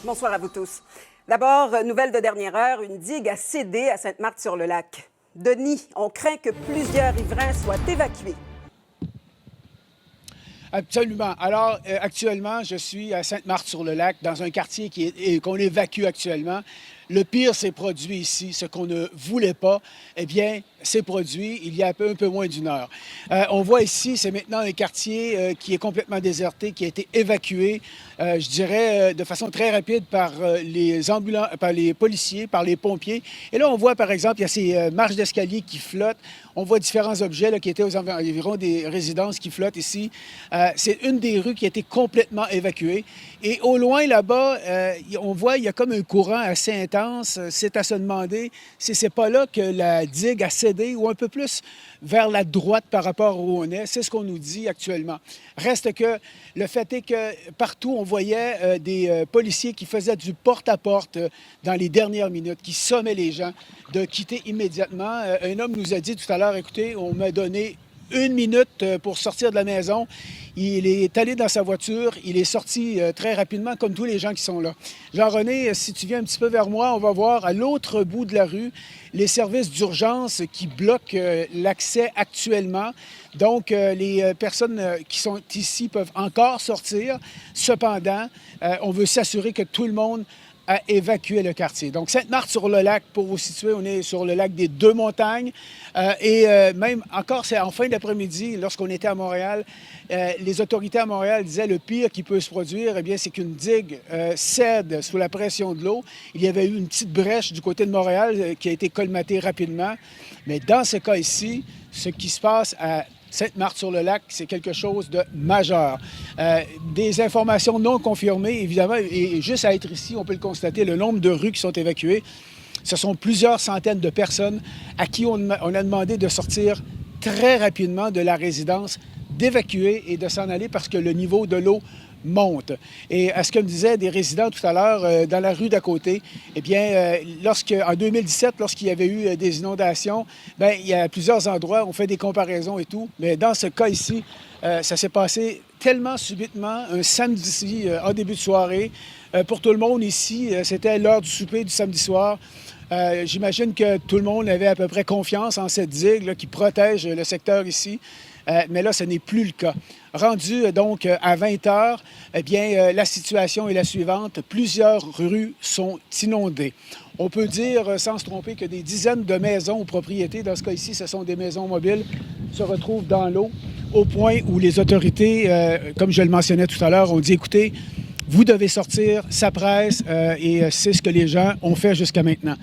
Bonsoir à vous tous. D'abord, nouvelle de dernière heure, une digue a cédé à Sainte-Marthe-sur-le-Lac. Denis, on craint que plusieurs riverains soient évacués. Absolument. Alors, actuellement, je suis à Sainte-Marthe-sur-le-Lac, dans un quartier qu'on évacue actuellement. Le pire s'est produit ici. Ce qu'on ne voulait pas, eh bien, s'est produit il y a un peu moins d'une heure. On voit ici, c'est maintenant un quartier qui est complètement déserté, qui a été évacué, je dirais, de façon très rapide par par les policiers, par les pompiers. Et là, on voit, par exemple, il y a ces marches d'escalier qui flottent. On voit différents objets là, qui étaient aux environs des résidences qui flottent ici. C'est une des rues qui a été complètement évacuée. Et au loin, là-bas, on voit, il y a comme un courant assez intense. C'est à se demander si c'est pas là que la digue a cédé ou un peu plus vers la droite par rapport où on est. C'est ce qu'on nous dit actuellement. Reste que le fait est que partout, on voyait des policiers qui faisaient du porte-à-porte dans les dernières minutes, qui sommaient les gens de quitter immédiatement. Un homme nous a dit tout à l'heure, écoutez, on m'a donné 1 minute pour sortir de la maison. Il est allé dans sa voiture, il est sorti très rapidement, comme tous les gens qui sont là. Jean-René, si tu viens un petit peu vers moi, on va voir à l'autre bout de la rue les services d'urgence qui bloquent l'accès actuellement. Donc, les personnes qui sont ici peuvent encore sortir. Cependant, on veut s'assurer que tout le monde a évacué le quartier. Donc, Sainte-Marthe-sur-le-Lac, pour vous situer, on est sur le lac des Deux-Montagnes. Même encore, c'est en fin d'après-midi, lorsqu'on était à Montréal, les autorités à Montréal disaient le pire qui peut se produire, eh bien, c'est qu'une digue cède sous la pression de l'eau. Il y avait eu une petite brèche du côté de Montréal qui a été colmatée rapidement. Mais dans ce cas ici, ce qui se passe à Sainte-Marthe-sur-le-Lac, c'est quelque chose de majeur. Des informations non confirmées, évidemment, et juste à être ici, on peut le constater, le nombre de rues qui sont évacuées, ce sont plusieurs centaines de personnes à qui on a demandé de sortir très rapidement de la résidence, d'évacuer et de s'en aller parce que le niveau de l'eau monte. Et à ce que me disaient des résidents tout à l'heure, dans la rue d'à côté, eh bien, en 2017, lorsqu'il y avait eu des inondations, bien, il y a plusieurs endroits, on fait des comparaisons et tout, mais dans ce cas ici, ça s'est passé tellement subitement, un samedi en début de soirée. Pour tout le monde ici, c'était l'heure du souper du samedi soir. J'imagine que tout le monde avait à peu près confiance en cette digue là, qui protège le secteur ici. Mais là, ce n'est plus le cas. Rendu donc à 20 heures, eh bien, la situation est la suivante. Plusieurs rues sont inondées. On peut dire, sans se tromper, que des dizaines de maisons ou propriétés, dans ce cas ici, ce sont des maisons mobiles, se retrouvent dans l'eau, au point où les autorités, comme je le mentionnais tout à l'heure, ont dit, écoutez, vous devez sortir, ça presse, et c'est ce que les gens ont fait jusqu'à maintenant.